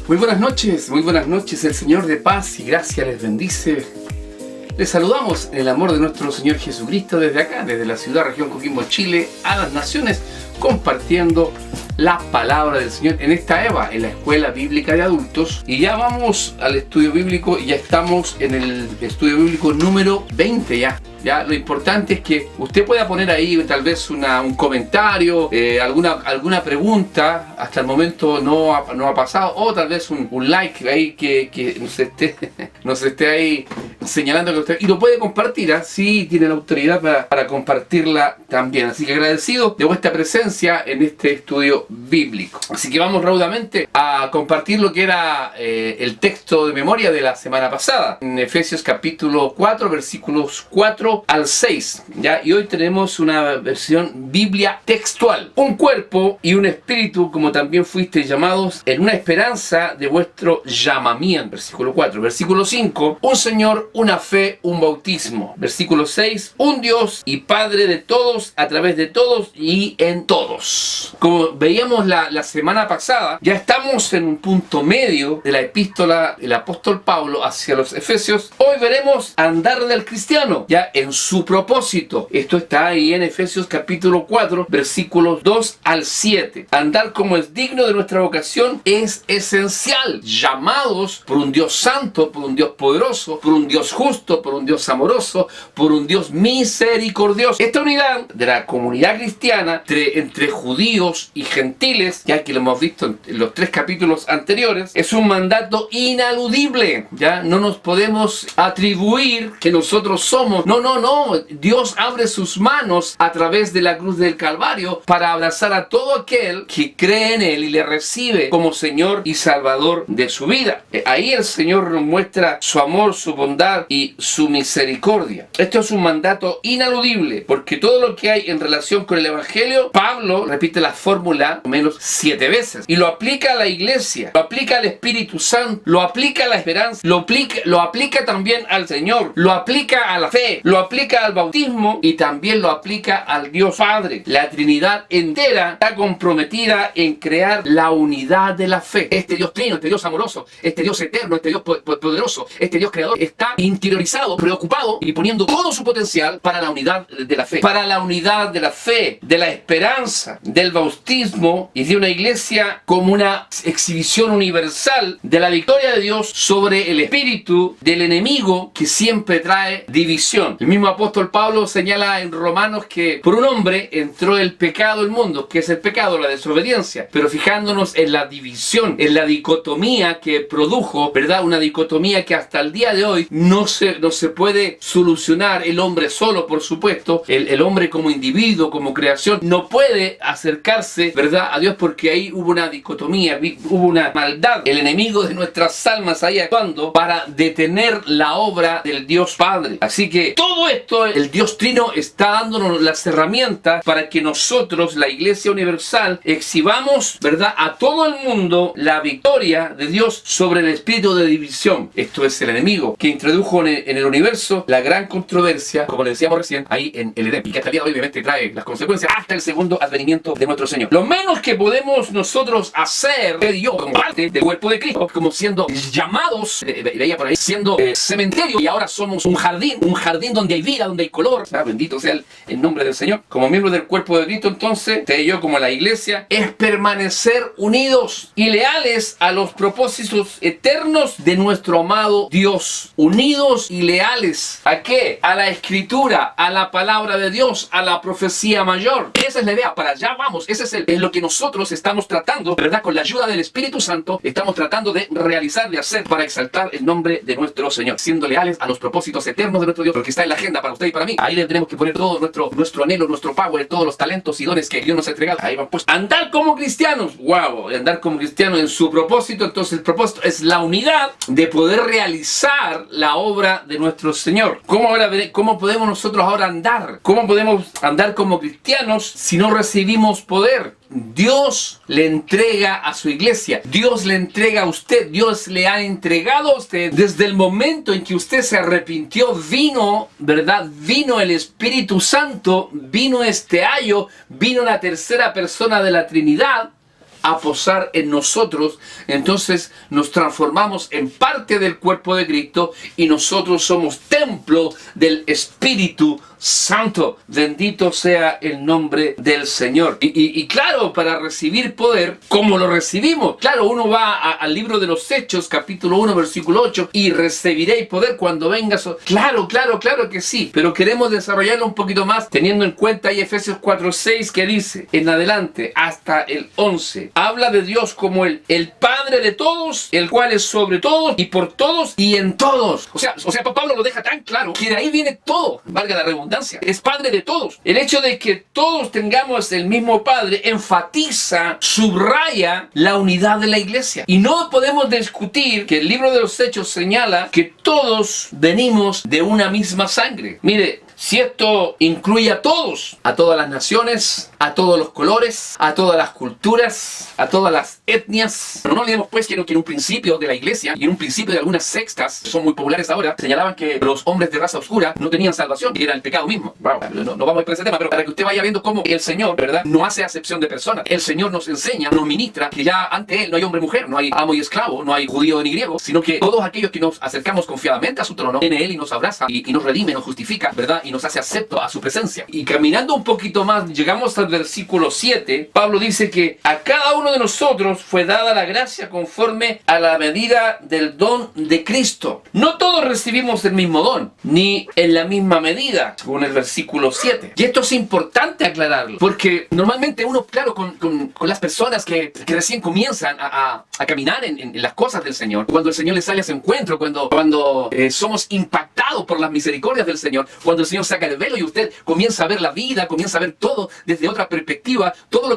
Muy buenas noches, el Señor de paz y gracia les bendice. Les saludamos en el amor de nuestro Señor Jesucristo desde acá, desde la ciudad, región Coquimbo, Chile, a las naciones, compartiendo la palabra del Señor en esta EVA, en la Escuela Bíblica de Adultos. Y ya vamos al estudio bíblico y ya estamos en el estudio bíblico número 20 ya. Lo importante es que usted pueda poner ahí tal vez un comentario, alguna pregunta. Hasta el momento no ha pasado, o tal vez un like ahí que nos esté ahí señalando que usted, y lo puede compartir, sí tiene la autoridad para compartirla también. Así que agradecido de vuestra presencia en este estudio bíblico. Así que vamos raudamente a compartir lo que era el texto de memoria de la semana pasada, en Efesios capítulo 4, versículos 4 al 6, ¿ya? Y hoy tenemos una versión Biblia textual. Un cuerpo y un espíritu, como también fuisteis llamados, en una esperanza de vuestro llamamiento. Versículo 4. Versículo 5. Un Señor, una fe, un bautismo. Versículo 6. Un Dios y Padre de todos, a través de todos y en todos. Como veíamos la semana pasada, ya estamos en un punto medio de la epístola del apóstol Pablo hacia los Efesios. Hoy veremos andar del cristiano, ya en su propósito. Esto está ahí en Efesios capítulo 4, versículos 2 al 7. Andar como es digno de nuestra vocación es esencial. Llamados por un Dios santo, por un Dios poderoso, por un Dios justo, por un Dios amoroso, por un Dios misericordioso. Esta unidad de la comunidad cristiana entre judíos y gentiles, ya que lo hemos visto en los 3 capítulos anteriores, es un mandato inaludible. Ya no nos podemos atribuir que nosotros somos. No. Dios abre sus manos a través de la cruz del Calvario para abrazar a todo aquel que cree en Él y le recibe como Señor y Salvador de su vida. Ahí el Señor nos muestra su amor, su bondad y su misericordia. Esto es un mandato inaludible, porque todo lo que hay en relación con el Evangelio, Pablo repite la fórmula al menos 7 veces. Y lo aplica a la iglesia, lo aplica al Espíritu Santo, lo aplica a la esperanza, lo aplica también al Señor, lo aplica a la fe, lo aplica al bautismo y también lo aplica al Dios Padre. La Trinidad entera está comprometida en crear la unidad de la fe. Este Dios trino, este Dios amoroso, este Dios eterno, este Dios poderoso, este Dios creador está interiorizado, preocupado y poniendo todo su potencial para la unidad de la fe. Para la unidad de la fe, de la esperanza, del bautismo y de una iglesia como una exhibición universal de la victoria de Dios sobre el espíritu del enemigo que siempre trae división. El mismo apóstol Pablo señala en Romanos que por un hombre entró el pecado al mundo. ¿Qué es el pecado? La desobediencia. Pero fijándonos en la división, en la dicotomía que produjo, ¿verdad? Una dicotomía que hasta el día de hoy no se puede solucionar. El hombre solo, por supuesto, el hombre como individuo, como creación, no puede acercarse, ¿verdad?, a Dios, porque ahí hubo una dicotomía, hubo una maldad. El enemigo de nuestras almas ahí actuando para detener la obra del Dios Padre. Así que todo esto, el Dios Trino está dándonos las herramientas para que nosotros, la Iglesia Universal, exhibamos, ¿verdad?, a todo el mundo la victoria de Dios sobre el espíritu de división. Esto es el enemigo que introdujo en el universo la gran controversia, como le decíamos recién, ahí en el Edén, y que hasta el día de hoy obviamente trae las consecuencias hasta el segundo advenimiento de nuestro Señor. Lo menos que podemos nosotros hacer, usted y yo, como parte del cuerpo de Cristo, como siendo llamados, veía por ahí, siendo cementerio, y ahora somos un jardín donde hay vida, donde hay color. Bendito sea el nombre del Señor. Como miembros del cuerpo de Cristo, entonces, usted y yo como la iglesia, es permanecer unidos y leales a los propósitos eternos de nuestro amado Dios. Unidos y leales. ¿A qué? A la Escritura, a la palabra de Dios, a la profecía mayor. Esa es la idea. Para allá vamos. Ese es lo que nosotros estamos tratando, ¿verdad? Con la ayuda del Espíritu Santo, estamos tratando de realizar, de hacer, para exaltar el nombre de nuestro Señor. Siendo leales a los propósitos eternos de nuestro Dios, porque está en la agenda para usted y para mí. Ahí le tenemos que poner todo nuestro anhelo, nuestro power, todos los talentos y dones que Dios nos ha entregado. Ahí van puestos. Andar como cristianos. ¡Wow! Andar como cristianos en su propósito. Entonces el propósito es la unidad de poder realizar la obra de nuestro Señor. ¿Cómo podemos nosotros ahora andar? ¿Cómo podemos andar como cristianos si no recibimos poder? Dios le entrega a su iglesia, Dios le entrega a usted, Dios le ha entregado a usted. Desde el momento en que usted se arrepintió, vino, ¿verdad? Vino el Espíritu Santo, vino este ayo, vino la tercera persona de la Trinidad a posar en nosotros, entonces nos transformamos en parte del cuerpo de Cristo y nosotros somos templo del Espíritu Santo. Bendito sea el nombre del Señor. Y claro, para recibir poder, ¿cómo lo recibimos? Claro, uno va al libro de los Hechos, capítulo 1, versículo 8, y recibiréis poder cuando vengas. Claro que sí, pero queremos desarrollarlo un poquito más, teniendo en cuenta ahí Efesios 4:6, que dice, en adelante, hasta el 11, habla de Dios como el Padre de todos, el cual es sobre todos, y por todos, y en todos. O sea, Pablo lo deja tan claro, que de ahí viene todo, valga la redundancia. Es Padre de todos. El hecho de que todos tengamos el mismo Padre enfatiza, subraya la unidad de la iglesia. Y no podemos discutir que el libro de los Hechos señala que todos venimos de una misma sangre. Mire, si esto incluye a todos, a todas las naciones, a todos los colores, a todas las culturas, a todas las etnias. Pero no olvidemos pues que en un principio de la iglesia y en un principio de algunas sectas, que son muy populares ahora, señalaban que los hombres de raza oscura no tenían salvación, que era el pecado mismo. Wow. No vamos a ir por ese tema, pero para que usted vaya viendo cómo el Señor, ¿verdad?, no hace acepción de personas. El Señor nos enseña, nos ministra que ya ante Él no hay hombre y mujer, no hay amo y esclavo, no hay judío ni griego, sino que todos aquellos que nos acercamos confiadamente a su trono, en Él y nos abraza y nos redime, nos justifica, ¿verdad?, y nos hace acepto a su presencia. Y caminando un poquito más, llegamos al versículo 7, Pablo dice que a cada uno de nosotros fue dada la gracia conforme a la medida del don de Cristo. No todos recibimos el mismo don, ni en la misma medida, según el versículo 7. Y esto es importante aclararlo, porque normalmente uno, claro, con las personas que recién comienzan a caminar en las cosas del Señor, cuando el Señor les sale a su encuentro, cuando somos impactados por las misericordias del Señor, cuando el Señor saca el velo y usted comienza a ver la vida, comienza a ver todo desde otra perspectiva, todo lo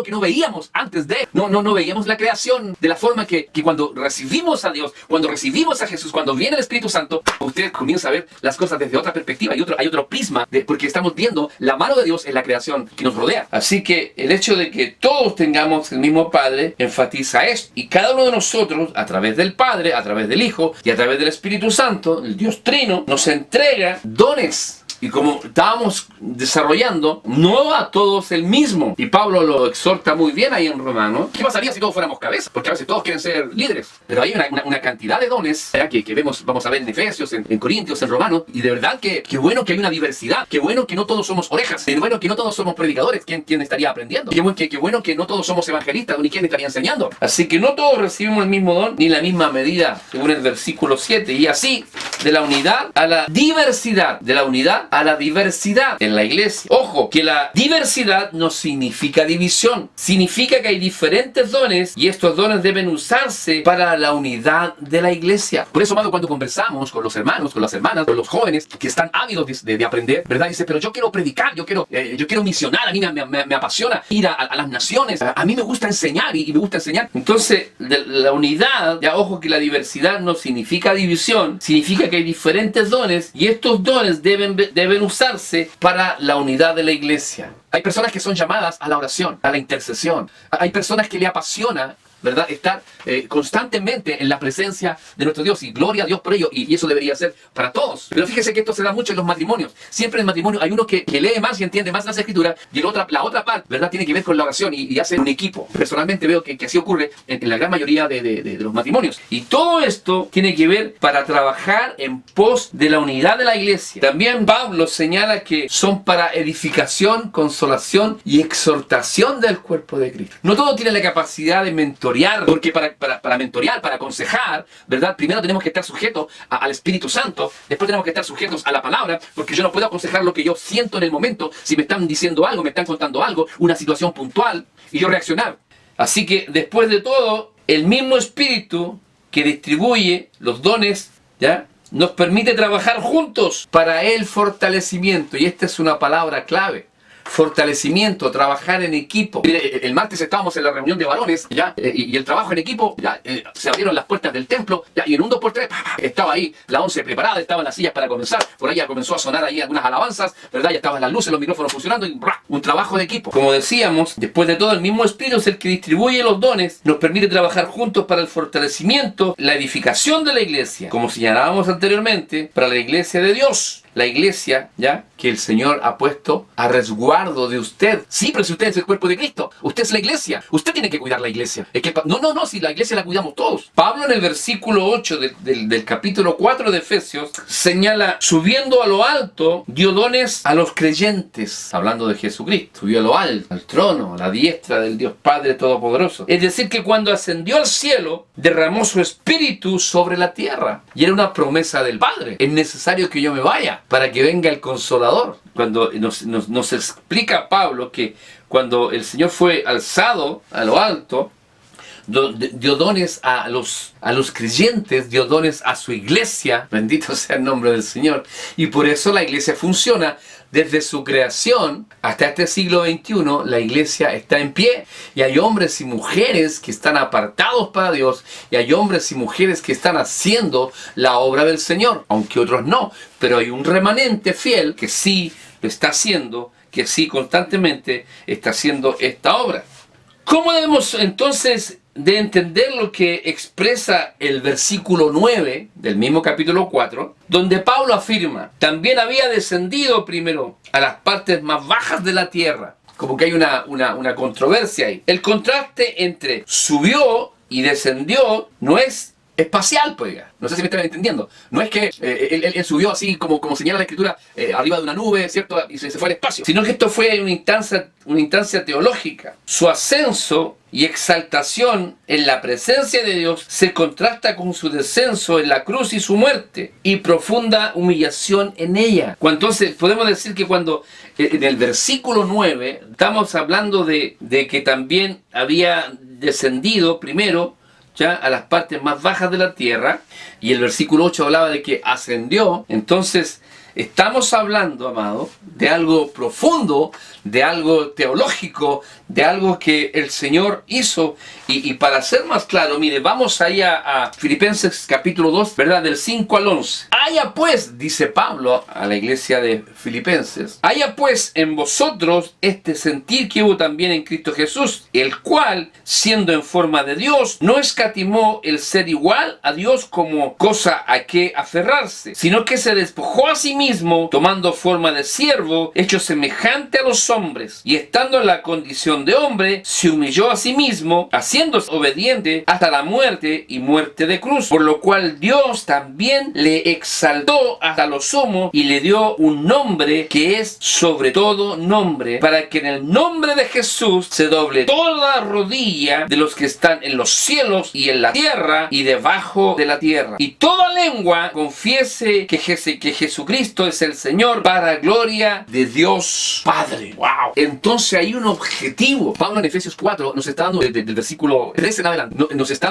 que no veíamos antes de, no veíamos la creación de la forma que cuando recibimos a Dios, cuando recibimos a Jesús, cuando viene el Espíritu Santo, usted comienza a ver las cosas desde otra perspectiva, hay otro prisma, porque estamos viendo la mano de Dios en la creación que nos rodea. Así que el hecho de que todos tengamos el mismo Padre enfatiza esto, y cada uno de nosotros, a través del Padre, a través del Hijo y a través del Espíritu Santo, el Dios Trino, nos entrega dones. Y como estábamos desarrollando, no a todos el mismo. Y Pablo lo exhorta muy bien ahí en Romanos. ¿Qué pasaría si todos fuéramos cabezas? Porque a veces todos quieren ser líderes. Pero hay una cantidad de dones que vamos a ver en Efesios, en Corintios, en Romanos. Y de verdad que bueno que hay una diversidad. Qué bueno que no todos somos orejas. Qué bueno que no todos somos predicadores. ¿Quién estaría aprendiendo? Qué bueno que no todos somos evangelistas. Ni quién estaría enseñando. Así que no todos recibimos el mismo don ni la misma medida, según el versículo 7. Y así, de la unidad a la diversidad. De la unidad a la diversidad en la iglesia. Ojo, que la diversidad no significa división. Significa que hay diferentes dones y estos dones deben usarse para la unidad de la iglesia. Por eso, amado, cuando conversamos con los hermanos, con las hermanas, con los jóvenes que están ávidos de aprender, ¿verdad? Dice, pero yo quiero predicar, yo quiero misionar, a mí me apasiona ir a las naciones, a mí me gusta enseñar y me gusta enseñar. Entonces, la unidad, ya ojo que la diversidad no significa división, significa que hay diferentes dones y estos dones deben usarse para la unidad de la iglesia. Hay personas que son llamadas a la oración, a la intercesión. Hay personas que le apasiona, ¿verdad?, estar constantemente en la presencia de nuestro Dios, y gloria a Dios por ello, y eso debería ser para todos. Pero fíjese que esto se da mucho en los matrimonios. Siempre en el matrimonio hay uno que lee más y entiende más las escrituras, y la otra parte, ¿verdad?, tiene que ver con la oración y hace un equipo. Personalmente veo que así ocurre en la gran mayoría de los matrimonios. Y todo esto tiene que ver para trabajar en pos de la unidad de la iglesia. También Pablo señala que son para edificación, consolación y exhortación del cuerpo de Cristo. No todo tiene la capacidad de mentorear, porque para mentorear, para aconsejar, ¿verdad?, primero tenemos que estar sujetos al Espíritu Santo, después tenemos que estar sujetos a la palabra, porque yo no puedo aconsejar lo que yo siento en el momento, si me están diciendo algo, me están contando algo, una situación puntual, y yo reaccionar. Así que después de todo, el mismo Espíritu que distribuye los dones, ¿ya?, nos permite trabajar juntos para el fortalecimiento, y esta es una palabra clave. Fortalecimiento, trabajar en equipo. Mire, el martes estábamos en la reunión de varones, ¿ya? Y el trabajo en equipo, ¿ya? Se abrieron las puertas del templo, ¿ya? Y en un 2x3 estaba ahí la 11 preparada, estaban las sillas para comenzar, por ahí ya comenzó a sonar ahí algunas alabanzas, ¿verdad? Ya estaban las luces, los micrófonos funcionando, y un trabajo de equipo. Como decíamos, después de todo, el mismo Espíritu es el que distribuye los dones, nos permite trabajar juntos para el fortalecimiento, la edificación de la iglesia, como señalábamos anteriormente, para la iglesia de Dios. la iglesia, ¿ya?, que el Señor ha puesto a resguardo de usted. Sí, pero si usted es el cuerpo de Cristo, usted es la iglesia, usted tiene que cuidar la iglesia. Es que, no, si la iglesia la cuidamos todos. Pablo en el versículo 8 del capítulo 4 de Efesios señala: subiendo a lo alto, dio dones a los creyentes. Hablando de Jesucristo, subió a lo alto, al trono, a la diestra del Dios Padre Todopoderoso. Es decir, que cuando ascendió al cielo, derramó su espíritu sobre la tierra. Y era una promesa del Padre. Es necesario que yo me vaya para que venga el Consolador. Cuando nos explica Pablo que cuando el Señor fue alzado a lo alto, dio dones a los creyentes, dio dones a su iglesia. Bendito sea el nombre del Señor. Y por eso la iglesia funciona. Desde su creación hasta este siglo XXI, la iglesia está en pie. Y hay hombres y mujeres que están apartados para Dios. Y hay hombres y mujeres que están haciendo la obra del Señor. Aunque otros no. Pero hay un remanente fiel que sí lo está haciendo. Que sí constantemente está haciendo esta obra. ¿Cómo debemos entonces de entender lo que expresa el versículo 9 del mismo capítulo 4, donde Pablo afirma: también había descendido primero a las partes más bajas de la tierra? Como que hay una controversia ahí. El contraste entre subió y descendió no es espacial, pues. No sé si me están entendiendo. No es que él subió así como señala la Escritura, arriba de una nube, ¿cierto?, y se fue al espacio. Sino que esto fue una instancia teológica. Su ascenso y exaltación en la presencia de Dios se contrasta con su descenso en la cruz y su muerte y profunda humillación en ella. Entonces podemos decir que cuando en el versículo 9 estamos hablando de que también había descendido primero, ya, a las partes más bajas de la tierra, y el versículo 8 hablaba de que ascendió. Entonces estamos hablando, amado, de algo profundo, de algo teológico, de algo que el Señor hizo. Y para ser más claro, mire, vamos ahí a Filipenses capítulo 2, ¿verdad?, del 5 al 11. Haya pues, dice Pablo a la iglesia de Filipenses, haya pues en vosotros este sentir que hubo también en Cristo Jesús, el cual, siendo en forma de Dios, no escatimó el ser igual a Dios como cosa a que aferrarse, sino que se despojó a sí mismo, tomando forma de siervo, hecho semejante a los hombres, y estando en la condición de hombre, se humilló a sí mismo, haciéndose obediente hasta la muerte y muerte de cruz, por lo cual Dios también le exaltó hasta lo sumo y le dio un nombre que es sobre todo nombre, para que en el nombre de Jesús se doble toda rodilla de los que están en los cielos y en la tierra y debajo de la tierra, y toda lengua confiese que Jesucristo es el Señor, para gloria de Dios Padre. ¡Wow! Entonces hay un objetivo. Pablo en Efesios 4 nos está dando desde el versículo 13 en adelante, nos está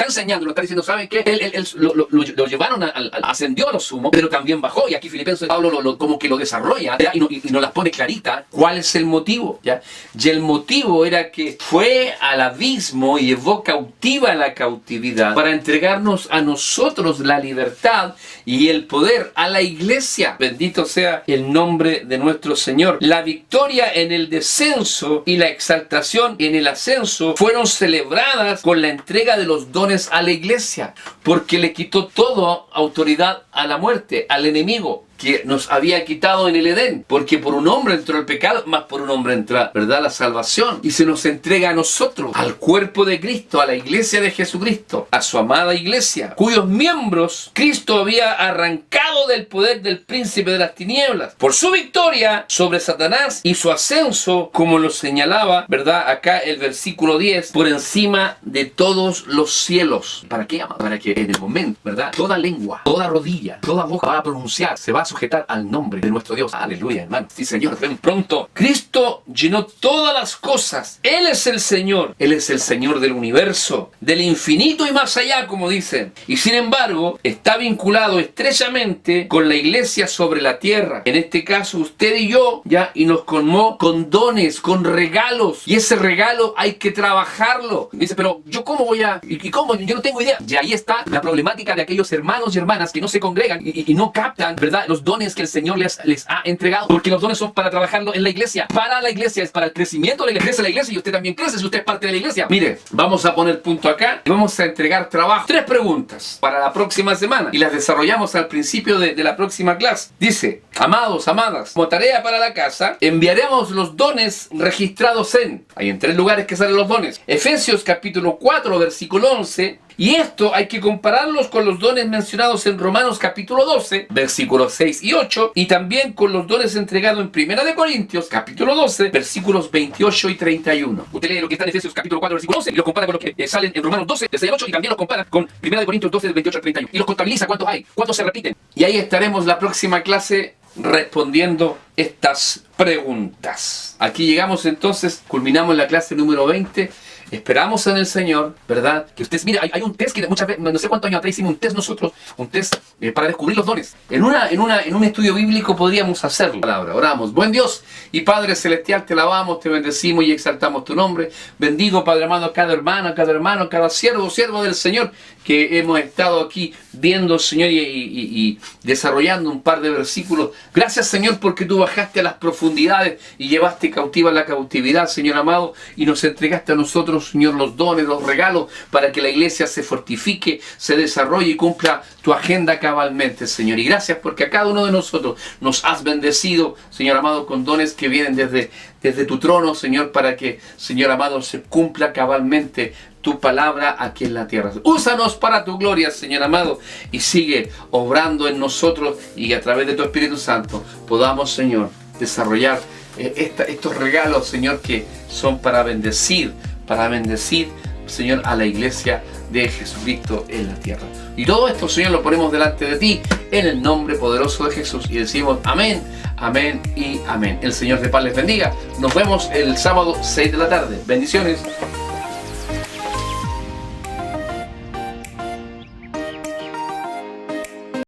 enseñando, nos está diciendo: ¿saben qué? Él lo llevaron, ascendió a lo sumo, pero también bajó. Y aquí Filipenses, Pablo como que lo desarrolla, ¿ya?, y nos las pone clarita. ¿Cuál es el motivo? ¿Ya? Y el motivo era que fue al abismo y llevó cautiva la cautividad para entregarnos a nosotros la libertad y el poder, a la iglesia. Bendito sea el nombre de nuestro Señor. La victoria en el descenso y la exaltación en el ascenso fueron celebradas con la entrega de los dones a la iglesia, porque le quitó toda autoridad a la muerte, al enemigo que nos había quitado en el Edén, porque por un hombre entró el pecado, más por un hombre entra, ¿verdad?, la salvación, y se nos entrega a nosotros, al cuerpo de Cristo, a la iglesia de Jesucristo, a su amada iglesia, cuyos miembros Cristo había arrancado del poder del príncipe de las tinieblas, por su victoria sobre Satanás y su ascenso, como lo señalaba, ¿verdad?, acá el versículo 10, por encima de todos los cielos. ¿Para qué, amado? Para que en el momento, ¿verdad?, toda lengua, toda rodilla, toda boca va a pronunciar, se va a sujetar al nombre de nuestro Dios. Aleluya, hermano. Sí, Señor, ven pronto. Cristo llenó todas las cosas. Él es el Señor. Él es el Señor del universo, del infinito y más allá, como dicen. Y sin embargo, está vinculado estrechamente con la iglesia sobre la tierra. En este caso, usted y yo, ya, y nos colmó con dones, con regalos. Y ese regalo hay que trabajarlo. Dice, pero ¿yo cómo voy a...? ¿Y cómo? Yo no tengo idea. Y ahí está la problemática de aquellos hermanos y hermanas que no se congregan y no captan, ¿verdad?, los dones que el Señor les ha entregado. Porque los dones son para trabajarlo en la iglesia. Para la iglesia, es para el crecimiento de la iglesia. Crece la iglesia y usted también crece si usted es parte de la iglesia. Mire, vamos a poner punto acá y vamos a entregar trabajo. 3 preguntas para la próxima semana y las desarrollamos al principio de la próxima clase. Dice, amados, amadas, como tarea para la casa, enviaremos los dones registrados en... Hay en 3 lugares que salen los dones. Efesios capítulo 4, versículo 11. Y esto hay que compararlos con los dones mencionados en Romanos capítulo 12, versículos 6 y 8, y también con los dones entregados en 1 Corintios capítulo 12, versículos 28 y 31. Usted lee lo que está en Efesios capítulo 4, versículo 11, y lo compara con lo que salen en Romanos 12, del 6 al 8, y también lo compara con 1 Corintios 12, del 28 al 31. Y los contabiliza cuántos hay, cuántos se repiten. Y ahí estaremos la próxima clase respondiendo estas preguntas. Aquí llegamos entonces, culminamos la clase número 20. Esperamos en el Señor, ¿verdad? Que ustedes, mire, hay un test que muchas veces, no sé cuántos años atrás hicimos un test nosotros, un test para descubrir los dones. En un estudio bíblico podríamos hacerlo. Palabra, oramos. Buen Dios y Padre Celestial, te alabamos, te bendecimos y exaltamos tu nombre. Bendigo, Padre amado, a cada hermano, cada siervo del Señor que hemos estado aquí viendo, Señor, y desarrollando un par de versículos. Gracias, Señor, porque tú bajaste a las profundidades y llevaste cautiva la cautividad, Señor amado, y nos entregaste a nosotros, Señor, los dones, los regalos, para que la iglesia se fortifique, se desarrolle y cumpla tu agenda cabalmente, Señor. Y gracias porque a cada uno de nosotros nos has bendecido, Señor amado, con dones que vienen desde tu trono, Señor, para que, Señor amado, se cumpla cabalmente tu palabra aquí en la tierra. Úsanos para tu gloria, Señor amado, y sigue obrando en nosotros y a través de tu Espíritu Santo podamos, Señor, desarrollar estos regalos, Señor, que son para bendecir, Señor, a la iglesia de Jesucristo en la tierra. Y todo esto, Señor, lo ponemos delante de ti en el nombre poderoso de Jesús y decimos amén, amén y amén. El Señor de paz les bendiga. Nos vemos el sábado 6 de la tarde. Bendiciones.